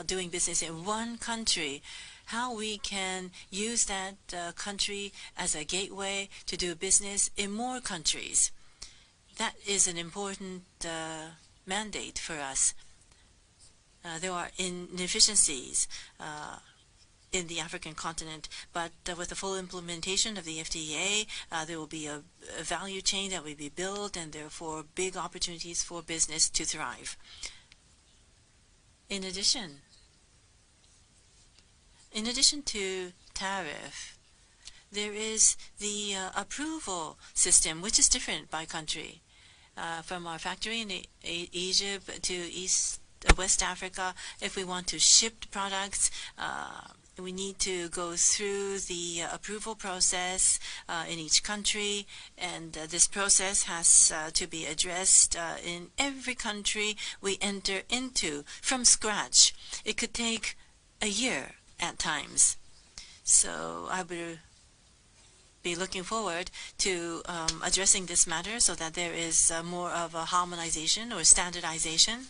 doing business in one country, how we can use that country as a gateway to do business in more countries. That is an important mandate for us. There are inefficiencies in the African continent, but with the full implementation of the FTA, there will be a value chain that will be built, and therefore big opportunities for business to thrive. In addition to tariff, there is the approval system, which is different by country. From our factory in Egypt to West Africa, if we want to ship products, we need to go through the approval process in each country, and this process has to be addressed in every country we enter into from scratch. It could take a year at times. So I will be looking forward to addressing this matter so that there is more of a harmonization or standardization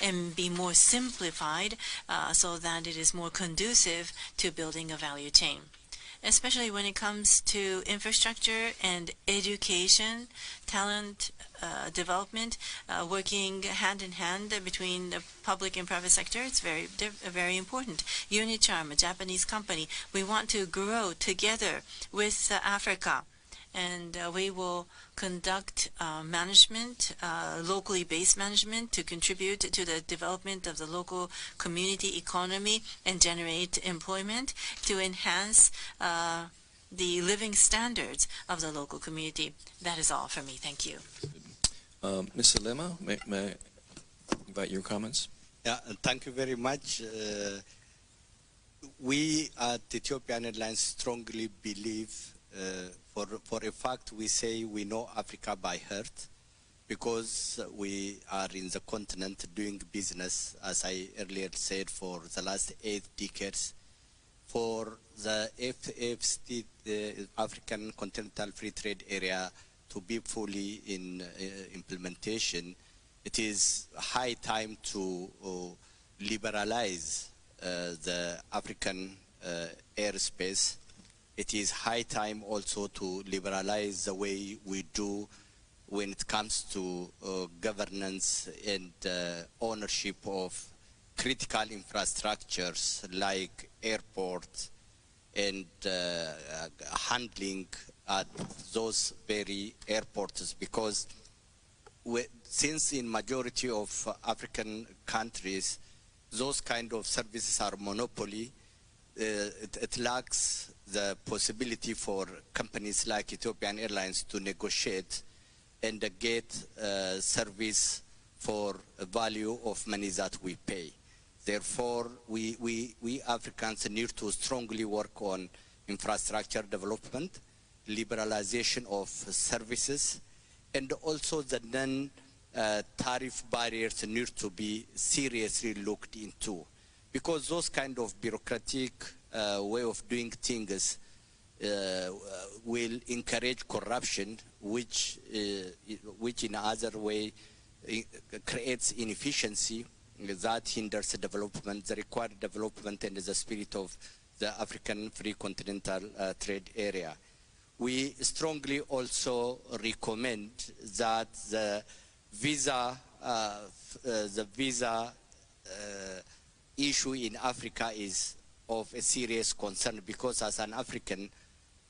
and be more simplified so that it is more conducive to building a value chain. Especially when it comes to infrastructure and education, talent development, working hand in hand between the public and private sector, it's very important. Unicharm, a Japanese company, we want to grow together with Africa, and we will conduct management, locally based management, to contribute to the development of the local community economy and generate employment to enhance the living standards of the local community. That is all for me. Thank you. Mr. Lema, may I invite your comments? Yeah, thank you very much. We at Ethiopian Airlines strongly believe, for a fact, we say we know Africa by heart, because we are in the continent doing business, as I earlier said, for the last 8 decades. For the AfCFTA, the African Continental Free Trade Area, to be fully in implementation, it is high time to liberalize the African airspace. It is high time also to liberalize the way we do when it comes to governance and ownership of critical infrastructures like airports and handling at those very airports, because since in majority of African countries those kind of services are monopoly, it lacks the possibility for companies like Ethiopian Airlines to negotiate and get service for a value of money that we pay. Therefore, we Africans need to strongly work on infrastructure development, liberalization of services, and also the non-tariff barriers need to be seriously looked into, because those kind of bureaucratic way of doing things will encourage corruption, which in other way creates inefficiency that hinders the development, the required development and the spirit of the African Free Continental Trade Area. We strongly also recommend that the visa issue in Africa is of a serious concern, because as an African,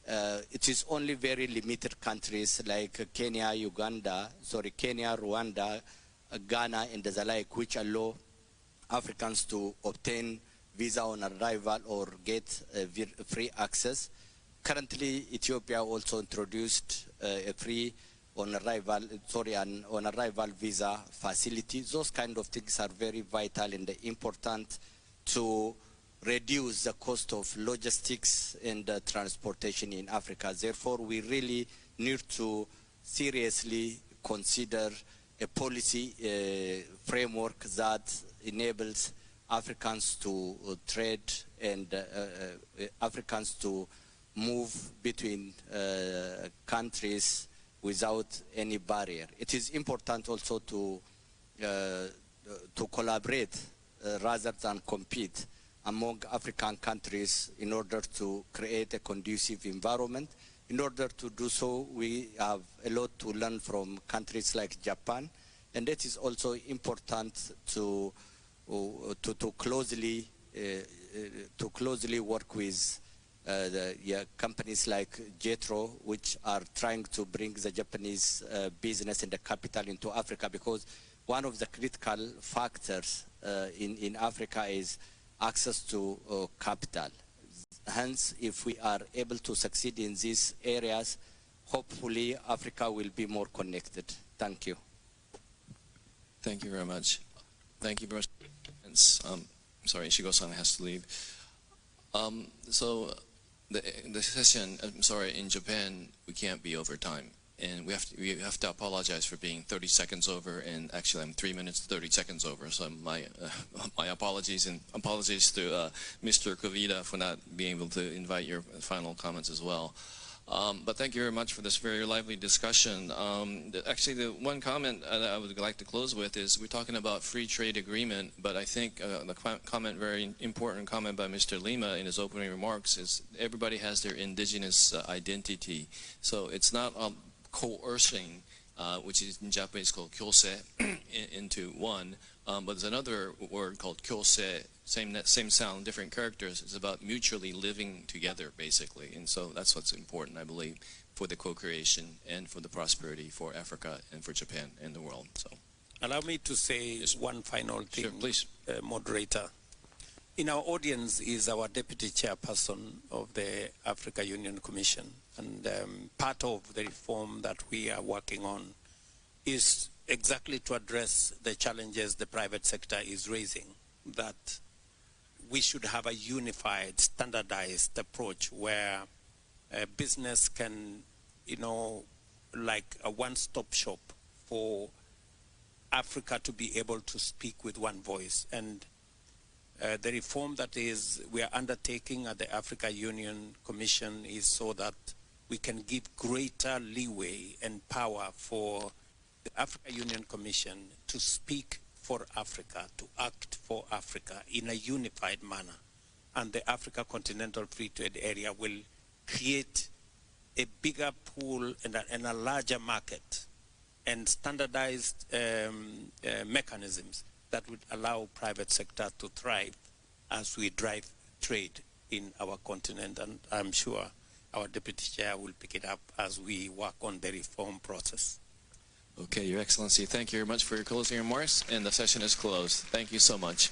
it is only very limited countries like Kenya, Rwanda, Ghana, and the like, which allow Africans to obtain visa on arrival or get free access. Currently, Ethiopia also introduced a free on arrival visa facility. Those kind of things are very vital and important to reduce the cost of logistics and transportation in Africa. Therefore, we really need to seriously consider a policy framework that enables Africans to trade and Africans to move between countries without any barrier. It is important also to collaborate rather than compete among African countries in order to create a conducive environment. In order to do so, we have a lot to learn from countries like Japan, and it is also important to closely work with companies like JETRO, which are trying to bring the Japanese business and the capital into Africa, because one of the critical factors in Africa is access to capital. Hence, if we are able to succeed in these areas, hopefully Africa will be more connected. Thank you. Thank you very much. Thank you very much. Sorry, Ishigo-san has to leave. So the session, I'm sorry, in Japan, we can't be over time. And we have to apologize for being 30 seconds over, and actually I'm 3 minutes 30 seconds over. So my apologies, and apologies to Mr. Kovida for not being able to invite your final comments as well. But thank you very much for this very lively discussion. Actually, the one comment that I would like to close with is we're talking about free trade agreement, but I think the very important comment by Mr. Lima in his opening remarks is everybody has their indigenous identity. So it's not coercing, which is in Japanese called kyose, into one, but there's another word called kyose, same sound, different characters. It's about mutually living together, basically, and so that's what's important, I believe, for the co-creation and for the prosperity for Africa and for Japan and the world. So, allow me to say one final thing, sure, please. Moderator. In our audience is our Deputy Chairperson of the Africa Union Commission, and part of the reform that we are working on is exactly to address the challenges the private sector is raising, that we should have a unified, standardized approach where business can, like a one-stop shop for Africa to be able to speak with one voice. And the reform that we are undertaking at the Africa Union Commission is so that we can give greater leeway and power for the Africa Union Commission to speak for Africa, to act for Africa in a unified manner. And the Africa Continental Free Trade Area will create a bigger pool and a larger market and standardized mechanisms that would allow private sector to thrive as we drive trade in our continent. And I'm sure our Deputy Chair will pick it up as we work on the reform process. Okay, Your Excellency, thank you very much for your closing remarks, and the session is closed. Thank you so much.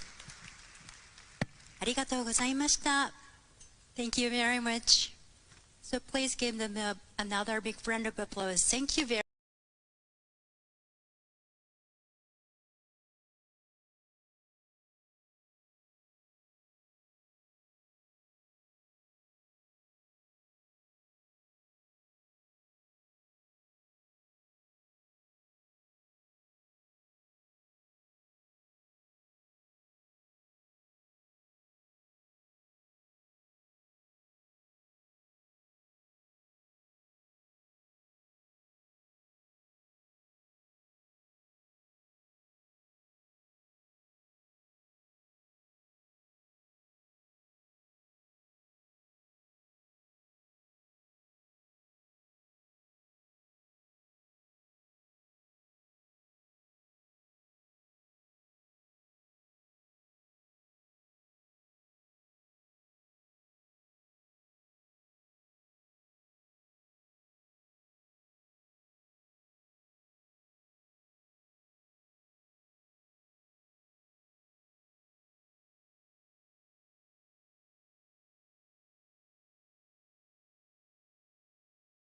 ありがとうございました。Thank you very much. So please give them another big round of applause. Thank you very